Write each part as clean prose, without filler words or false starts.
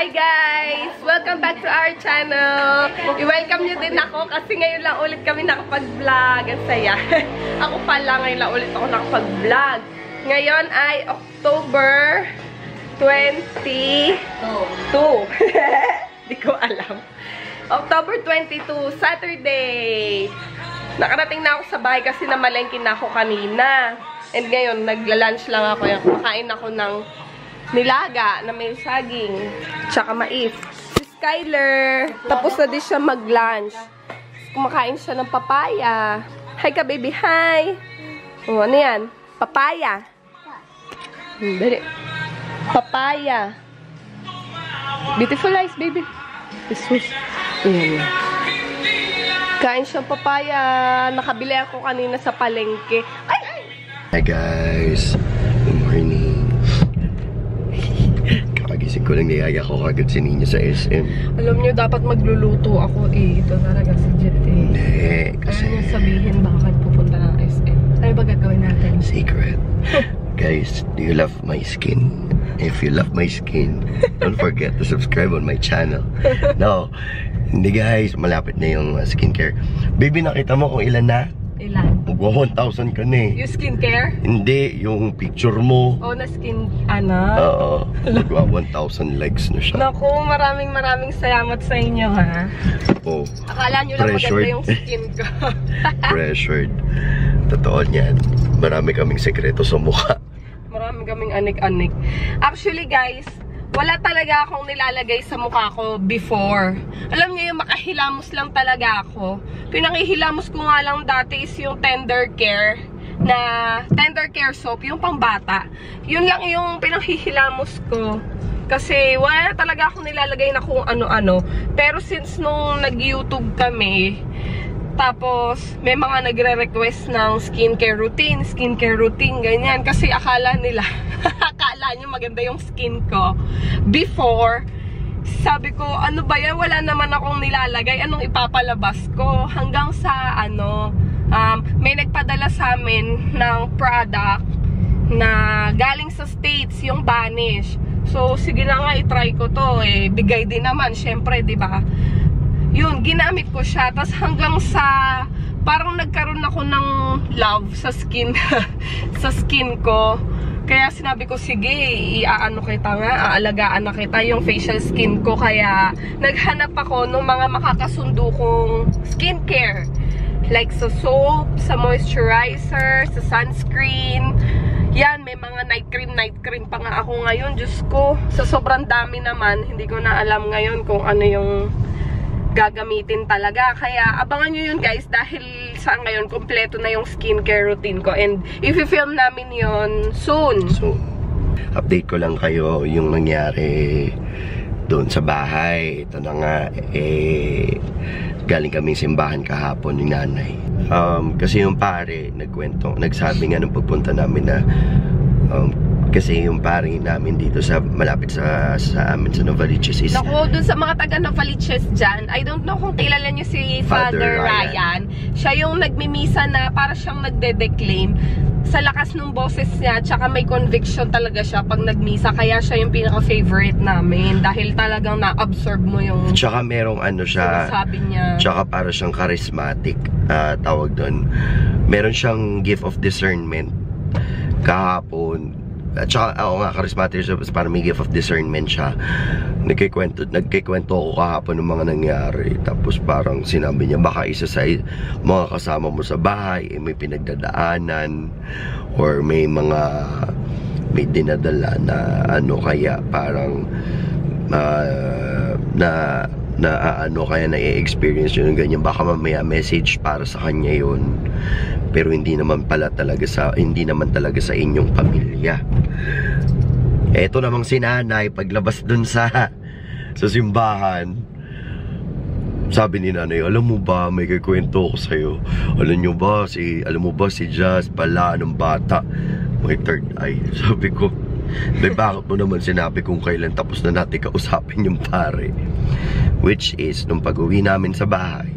Hi guys! Welcome back to our channel. I-welcome nyo din ako kasi ngayon lang ulit kami nakapag-vlog. Ang saya. Ako pala ngayon lang ulit ako nakapag-vlog. Ngayon ay October 22. Di ko alam. October 22, Saturday. Nakarating na ako sa bahay kasi namalengke na ako kanina. And ngayon, nagla-lunch lang ako. Kumakain ako ng nilaga na may saging. Tsaka mais. Si Skyler, tapos na din siya mag-lunch. Kumakain siya ng papaya. Hi ka, baby. Hi. O, ano yan? Papaya. Dali. Papaya. Beautiful eyes, baby. Jesus. Ayan. Kain siyang papaya. Nakabili ako kanina sa palengke. Ay! Hi guys. Good morning. Kakagising ko lang, niyaya ko kagad si Nina sa SM. Alam niyo, dapat magluluto ako eh. Ito talaga si Jet eh. Hindi, kasi... Ayaw niya sabihin bakit pupunta ng SM. Ano ba gagawin natin? Secret. Guys, do you love my skin? If you love my skin, don't forget to subscribe on my channel. No. Hindi guys, malapit na yung skincare. Baby, nakita mo kung ilan na? Ilan? Magwa 1,000 ka na eh. Yung skincare? Hindi, yung picture mo. O, na skin, ano? Oo. Magwa 1,000 likes na siya. Naku, maraming salamat sa inyo ha. Oh. Akala nyo lang Pressured. maganda yung skin ko. Pressured. Totoo niyan. Marami kaming sekreto sa mukha. Marami kaming anik-anik. Actually guys, wala talaga akong nilalagay sa mukha ko before. Alam niyo yung makahilamos lang talaga ako. Pinangihilamos ko nga lang dati is yung Tender Care soap, yung pambata. Yun lang yung pinanghihilamos ko. Kasi wala talaga akong nilalagay na kung ano-ano. Pero since nung nag-YouTube kami, tapos may mga nagre-request ng skincare routine, ganyan. Kasi akala nila, akala nyo maganda yung skin ko. Before, sabi ko, ano ba yan? Wala naman akong nilalagay. Anong ipapalabas ko? Hanggang sa, may nagpadala sa amin ng product na galing sa States, yung Vanish. So, sige na nga, itry ko to. Eh, bigay din naman, syempre, di ba? Yun, ginamit ko siya. Tapos hanggang sa, parang nagkaroon ako ng love sa skin, sa skin ko. Kaya sinabi ko, sige, iaano kita nga, aalagaan na kita yung facial skin ko. Kaya naghanap ako ng mga makakasundo kong skincare. Like sa soap, sa moisturizer, sa sunscreen. Yan, may mga night cream pa nga ako ngayon. Diyos ko, sa sobrang dami naman, hindi ko na alam ngayon kung ano yung gagamitin talaga. Kaya abangan nyo yun guys dahil sa ngayon kompleto na yung skincare routine ko and i-film namin yun soon. So, update ko lang kayo yung nangyari doon sa bahay. Ito na nga, galing kaming simbahan kahapon yung nanay. Kasi yung pare nagsabi nga nung pagpunta namin na kasi yung pare namin dito sa malapit sa amin sa Novaliches is... Naku, dun sa mga taga Novaliches dyan, I don't know kung kilala niyo si Father Ryan. Siya yung nagmimisa na para siyang nagde-declaim. Sa lakas ng boses niya, tsaka may conviction talaga siya pag nagmisa. Kaya siya yung pinaka-favorite namin. Dahil talagang na-absorb mo yung... Tsaka merong ano siya... Sabi niya. Tsaka para siyang charismatic. Tawag doon. Meron siyang gift of discernment. Kahapon. At saka, ako nga, charismatic siya, parang may gift of discernment siya. Nagkikwento ako kahapon ng mga nangyari. Tapos parang sinabi niya, baka isa sa mga kasama mo sa bahay, may pinagdadaanan, or may dinadala na kaya parang, kaya na-experience yun, ganyan. Baka mamaya message para sa kanya yun. Pero hindi naman talaga sa inyong pamilya. Eto namang si nanay, paglabas dun sa simbahan, sabi ni nanay, alam mo ba, may kikwento ko sa'yo. Alam mo ba si Jazz pala, anong bata, may third eye. Sabi ko, bakit mo naman sinabi kung kailan tapos na natin kausapin yung pare? Which is, nung pag-uwi namin sa bahay,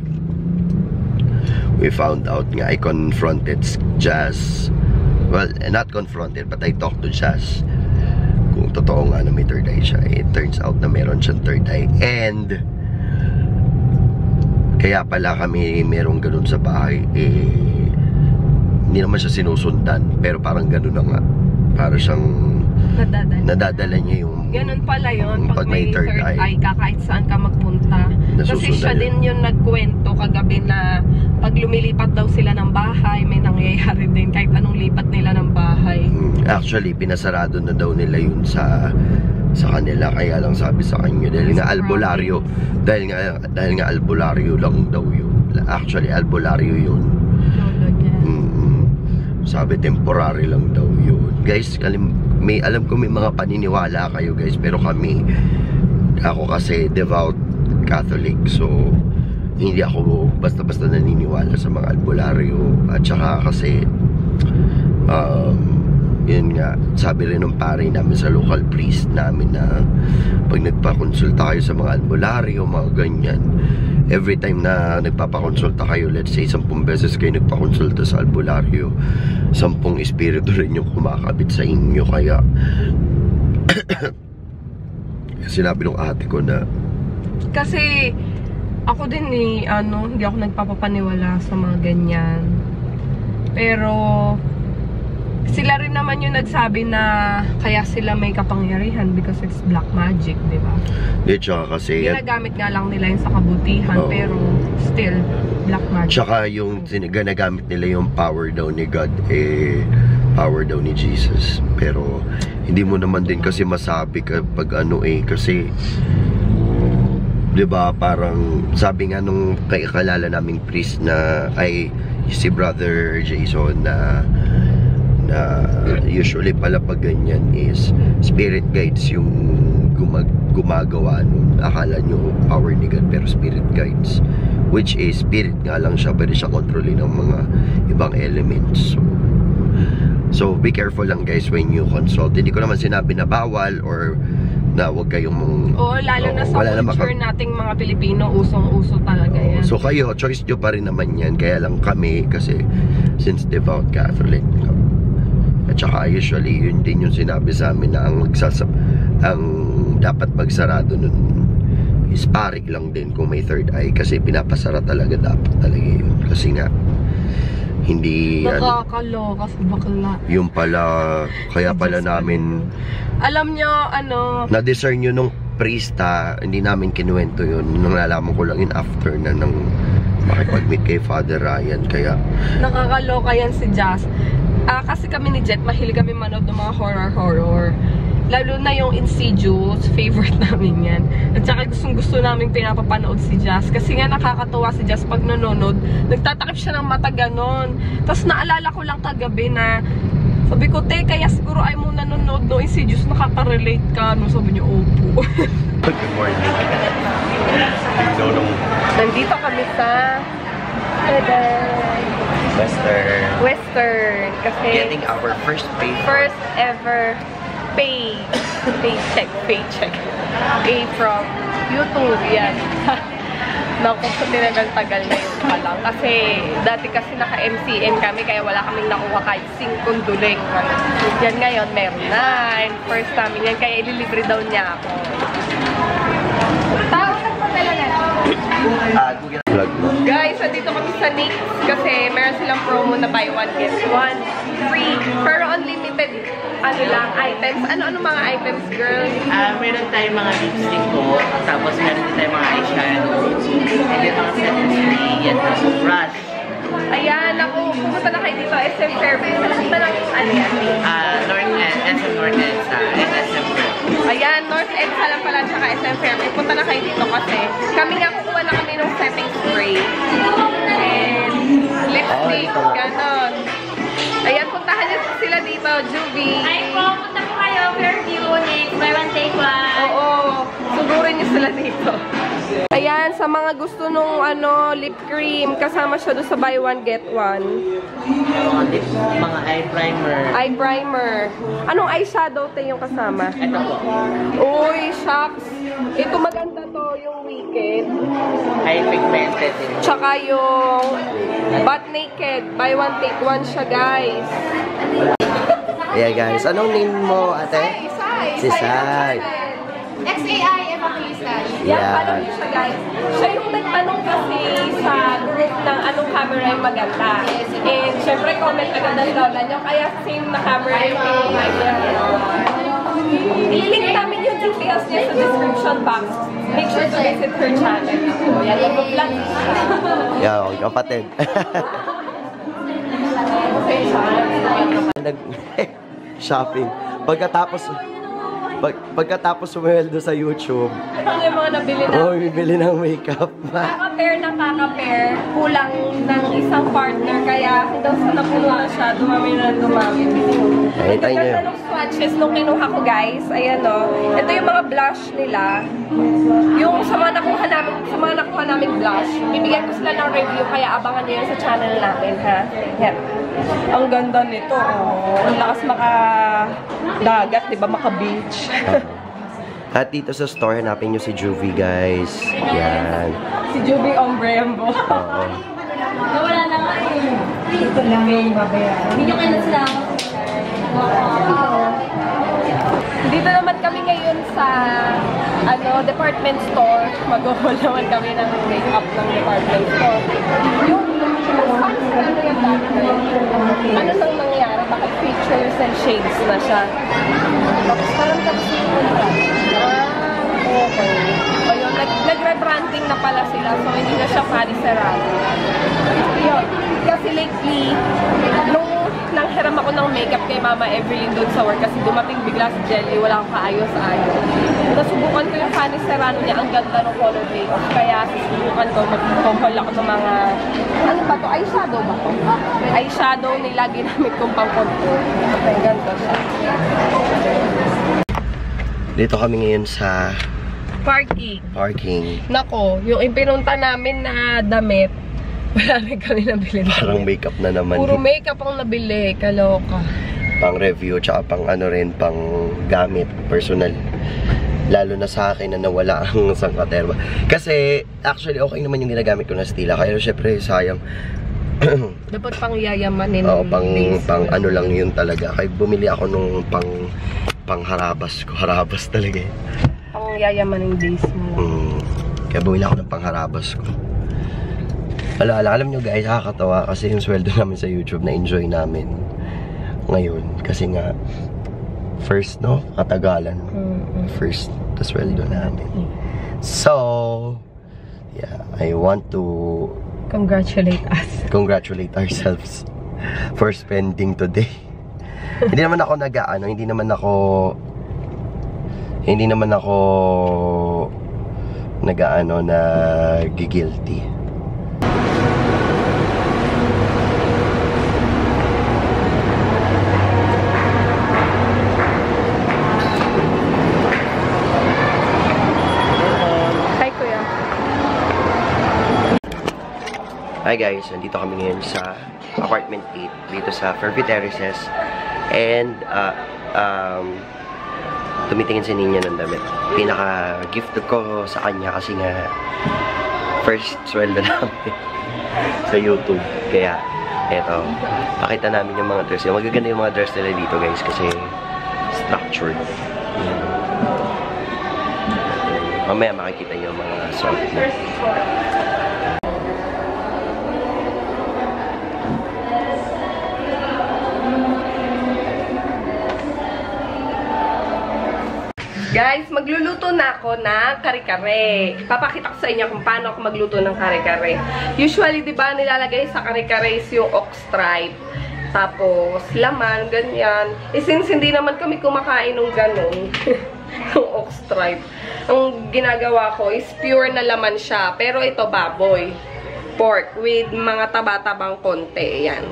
we found out nga, I confronted Jazz. Well, not confronted, but I talked to Jazz kung totoo nga na may third eye siya. It turns out na meron siyang third eye. And kaya pala kami merong ganun sa bahay. Hindi naman siya sinusundan, pero parang ganun na nga. Para siyang nadadala niya yung... Ganun pala yun. Pag may third eye ka, kahit saan ka magpunta. Kasi siya din yung nagkwento kagabi na pag lumilipat daw sila ng bahay, may nangyayari din kahit anong lipat nila ng bahay. Actually, pinasarado na daw nila yun sa kanila. Kaya lang sabi sa kanya, dahil nga albularyo. Dahil nga albularyo lang daw yun. Actually, albularyo yun. Sabi, temporary lang daw yun. Guys, alam ko may mga paniniwala kayo guys, pero ako kasi devout Catholic, so hindi ako basta-basta naniniwala sa mga albularyo. At saka kasi yun nga, sabi rin ng pare namin sa local priest namin na pag nagpakonsulta kayo sa mga albularyo, mga ganyan, every time na nagpapakonsulta kayo, let's say 10 beses kayo nagpakonsulta sa albularyo, 10 espiritu rin yung kumakabit sa inyo. Kaya sinabi ng ate ko na kasi ako din hindi ako nagpapapaniwala sa mga ganyan, pero sila rin naman yung nagsabi na kaya sila may kapangyarihan because it's black magic, di ba? Tsaka kasi ginagamit nga lang nila yun sa kabutihan, pero still black magic. Tsaka yung ginagamit nila yung power daw ni God, power daw ni Jesus. Pero hindi mo naman din kasi masabi kapag kasi di ba, parang sabi nga nung kakilala naming priest na si Brother Jason na usually pala pag ganyan is spirit guides yung gumagawa nun. Akala nyo power ni God, pero spirit guides, which is spirit nga lang siya, pwede siya kontrolin ng mga ibang elements. So be careful lang guys when you consult. Hindi ko naman sinabi na bawal or na huwag kayong lalo na sa culture nating mga Pilipino, usong-uso talaga yan. So kayo, choice nyo pa rin naman yan. Kaya lang kami, kasi since devout Catholic, at saka usually yun din yung sinabi sa amin na ang dapat magsarado nun is parig lang din kung may third eye, kasi pinapasara talaga dapat yun. Kasi nga hindi nakakaloka sa bakla. Yung pala, kaya pala namin alam nyo na-discern yun nung priest, hindi namin kinuwento yun. Nung nalaman ko lang yun after na nang makipag-meet kay Father Ryan. Kaya nakakaloka yan si Jazz. Kasi kami ni Jet, mahilig kami manood ng mga horror. Lalo na yung Insidious, favorite namin yan. At saka gusto namin pinapapanood si Jazz. Kasi nga nakakatuwa si Jazz pag nanonood. Nagtatakip siya ng mata ganon. Tapos naalala ko lang kagabi na sabi ko, kaya siguro ay mo nanonood no Insidious, nakaka-relate ka. No? Sabi niya, opo. Good morning. Nandito kami sa Western. Kasi getting our first ever paycheck from YouTube. Yan. Naku, sa tinagal-tagal na yun pa lang. Kasi dati kasi naka-MCN kami, kaya wala kaming nakuha kahit 5 duling. Yan ngayon, meron na. First namin yan, kaya ililibre daw niya ako. Tawag ka pa talaga. Guys, andito kami sa NYX kasi meron silang promo na buy one get one free. Pero unlimited items. Ano mga items, girl? Meron tayong mga lipstick ko, tapos meron din tayong mga eyeshadow. And then mga setting spray, yan na so brush. Ayan, pumunta na kayo dito, SM Fairview. Sa lahat na lang, SM North EDSA and SM Fairview. Ayan, North EDSA lang pala, tsaka SM Fairview. Punta na kayo dito kasi kami nga kukuha na kami ng setting spray. And lipstick, ganon. Ayan, puntahan niyo sila dito, Juvie. Ay po, punta po kayo, Fairview, next, buy one, take one. Oo, sugurin niyo sila dito. Ayan, sa mga gusto nung lip cream, kasama siya doon sa buy one, get one. Mga eye primer. Eye primer. Anong eyeshadow yung kasama? Ito po. Uy, shucks. Ito maganda to, yung Wicked. Eye pigmented. Tsaka yung Butt Naked. Buy one, take one siya, guys. Yeah guys, anong name mo, ate? Sai. Si Sai. XAI Evangelista. Yan, follow niyo siya guys. Siya yung nagtanong kasi sa group ng anong camera yung maganda. And syempre comment agad ang lola niyo. Kaya same na camera yung kinuha niya. I-link namin yung details niya sa description box. Make sure to visit her channel. So, yan, mag-vlog siya. Yo, kapatid. Okay, Shopping. Pagkatapos sumweldo sa YouTube, ano yung mga nabili na? bibili ng makeup. Kaka-pair na kaka-pair, kulang ng isang partner, kaya hanggang sa napuno na siya, dumami na dumami. Ay, tayo Ang ganda ng swatches nung kinuha ko guys, ayan o. Ito yung mga blush nila. Yung sa mga nakuha namin blush, bibigyan ko sila ng review, kaya abangan nyo yun sa channel namin, ha? Yan. Ang ganda nito, oh. Ang lakas maka-dagat, diba? Maka-beach. At dito sa store, hanapin nyo si Juvie, guys. Yan. Si Juby Ombrembo. Oo. Nawala na nga eh. Ito lang yung babayaran. Hindi nyo kayo sila. Dito naman kami ngayon sa department store. Mag-haul naman kami ng makeup ng department store. Yung ano nang nangyari? Bakit features and shades na siya? Tapos parang tapos yung contrast. Okay. Ayun, nag-rebranding na pala sila. So, hindi na siya Paris-Serrano. Yun. Kasi lately, nung nanghiram ako ng makeup kay Mama Evelyn doon sa work kasi dumating bigla si Jelly, wala akong kaayos-ayos. Nasubukan ko yung Paris-Serrano niya, ang ganda ng color base. Kaya susubukan ko, mag-haul ako ng mga, ano ba to? Eyeshadow ba to? Eyeshadow nila, ginamit kong pang-contour. Okay, ganda siya. Dito kami ngayon sa parking. Nako, yung ipinunta namin na damit, wala rin kami nabili. Parang makeup na naman. Puro makeup ang nabili, kaloka. Pang review, tsaka pang ano rin, pang gamit, personal. Lalo na sa akin na nawala ang sangkaterma. Kasi, actually, okay naman yung ginagamit ko na Stila. Kaya syempre, sayang. Dapat pang yayamanin. Oo, pang ano lang yun talaga. Kaya bumili ako nung pang harabas ko. Harabas talaga eh. Pang yayamanin days mo. Kaya bumili ako ng pang harabas ko. Alam nyo guys, nakakatawa kasi yung sweldo namin sa YouTube na enjoy namin ngayon. Kasi nga, first no, katagalan. First, na sweldo namin. So, yeah, I want to congratulate us. Congratulate ourselves for spending today. Hindi naman ako hindi naman ako nag-guilty. Hi, Kuya. Hi guys, nandito kami ngayon sa apartment 8 dito sa Fairview Terraces. And tumitingin si Ninya ng damit. Pinaka-gift ko sa kanya kasi nga first sweldo namin sa YouTube. Kaya, eto, pakita namin yung mga dress. Magaganda yung mga dress nila dito guys kasi structured. Mamaya makikita nyo yung mga suot na. Guys, magluluto na ako ng kare-kare. Papakita ko sa inyo kung paano ako magluto ng kare-kare. Usually, di ba, nilalagay sa kare-kare yung ox stripe. Tapos, laman, ganyan. Eh, since hindi naman kami kumakain ng ganun, ng ox stripe, ang ginagawa ko is pure na laman siya. Pero ito, baboy. Pork with mga taba-tabang konti. Yan.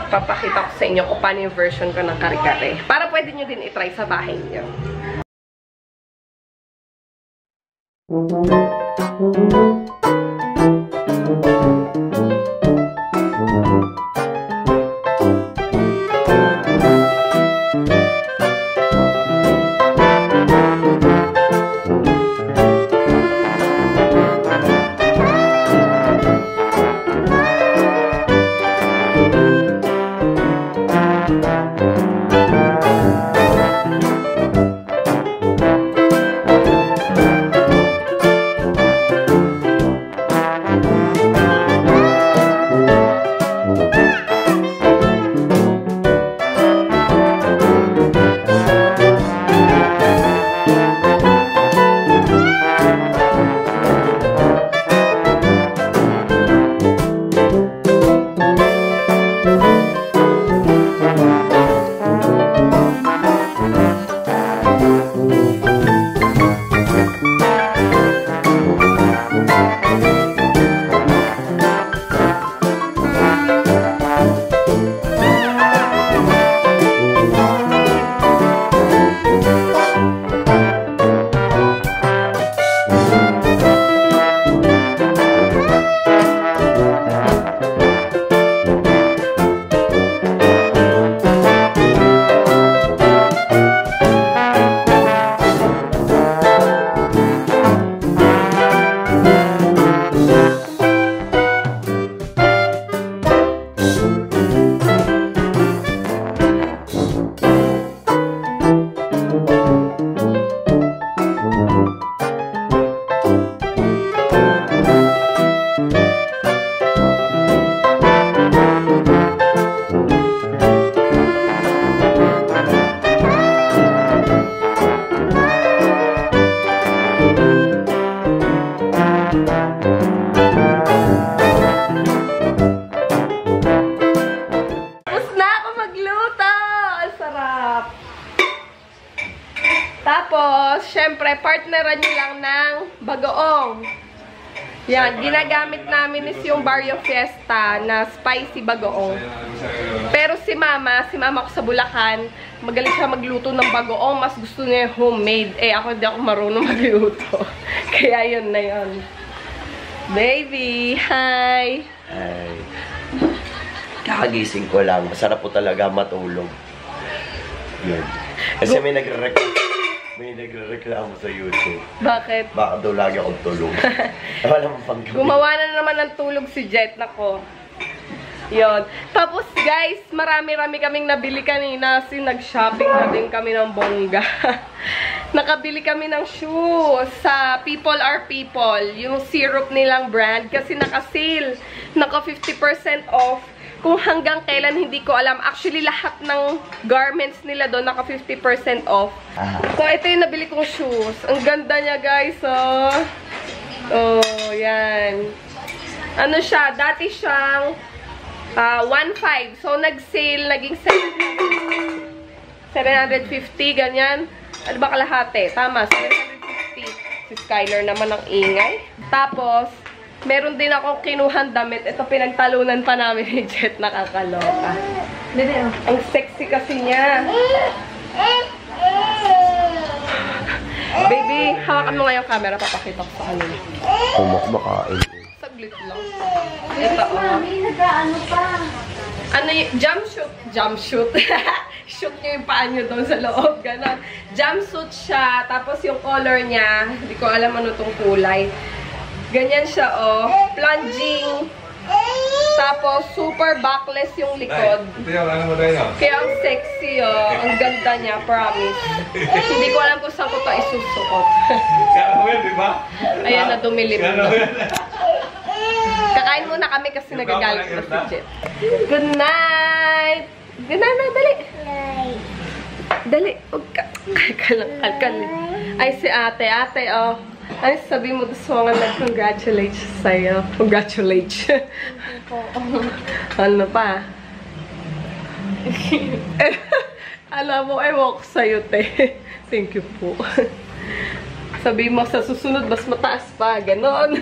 Papakita ko sa inyo kung paano yung version ko ng kare-kare. Para pwede nyo din itry sa bahay nyo. Tapos, syempre, partneran nyo lang ng bagoong. Yan, ginagamit namin is yung Barrio Fiesta na spicy bagoong. Pero si mama ko sa Bulacan, magaling siya magluto ng bagoong. Mas gusto niya yung homemade. Eh, ako hindi ako marunong magluto. Kaya yun na yun. Baby, hi! Ay. Kakagising ko lang. Masarap po talaga matulog. Yun. Kasi may nagre-reklamo sa YouTube. Bakit? Baka daw lagi akong tulog. Wala mong panggabi. Gumawa na naman ng tulog si Jet. Nako. Yun. Tapos guys, marami-rami kaming nabili kanina kasi nag-shopping na din kami ng bongga. Nakabili kami ng shoes sa People Are People. Yung syrup nilang brand kasi naka-sale. Naka 50% off. Kung hanggang kailan, hindi ko alam. Actually, lahat ng garments nila doon naka 50% off. So, ito yung nabili kong shoes. Ang ganda niya, guys, oh. Oh, yan. Ano siya? Dati siyang 1.5. So, nag-sale, naging 750, ganyan. Ano ba kalahati? Tama, 750. Si Skylar naman ang ingay. Tapos, meron din akong kinuhan damit. Ito, pinagtalunan pa namin ni Jet. Nakakaloka. Ang sexy kasi niya. Baby, hawakan mo nga yung camera. Papakita ko sa kanila. Kumakmakain. Saglit lang. Ito, oh. Ano pa? Ano yung jumpsuit? Jumpsuit. Shoot nyo yung paa nyo doon sa loob. Ganon. Jumpsuit siya. Tapos yung color niya, hindi ko alam ano tong kulay. Ganyan siya, oh. Plunging. Tapos, super backless yung likod. Kaya ang sexy, oh. Ang ganda niya, promise. Hindi ko alam kung saan ko ito isusukot. Ayan, na dumilim. Kakain muna kami kasi nagagalit na si Jet. Good night! Good night, na, dali! Dali, huwag ka. Kalkal. Ay, si ate. Ate, oh. Ay, sabi mo doon sa mga nag-congratulate sa'yo. Congratulate. Ano pa? Alam mo, ewan ko sa'yo, te. Thank you po. Sabi mo, sa susunod, mas mataas pa. Ganon.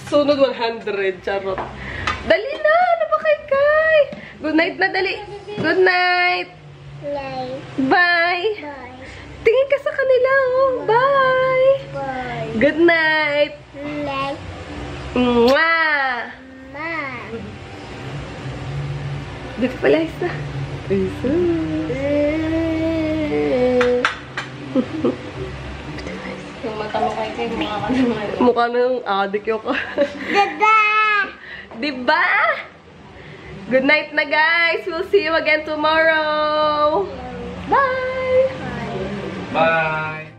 Sunod, 100. Charot. Dali na! Ano ba kay? Good night na, dali. Good night. Bye. Tingin ka sa kanila, oh. Bye. Good night. Mwah. Dito pala, isa. Yung mata mo kayo, mukha ka naman. Mukha na yung adik yung ka. Diba? Good night na, guys. We'll see you again tomorrow. Bye. Bye.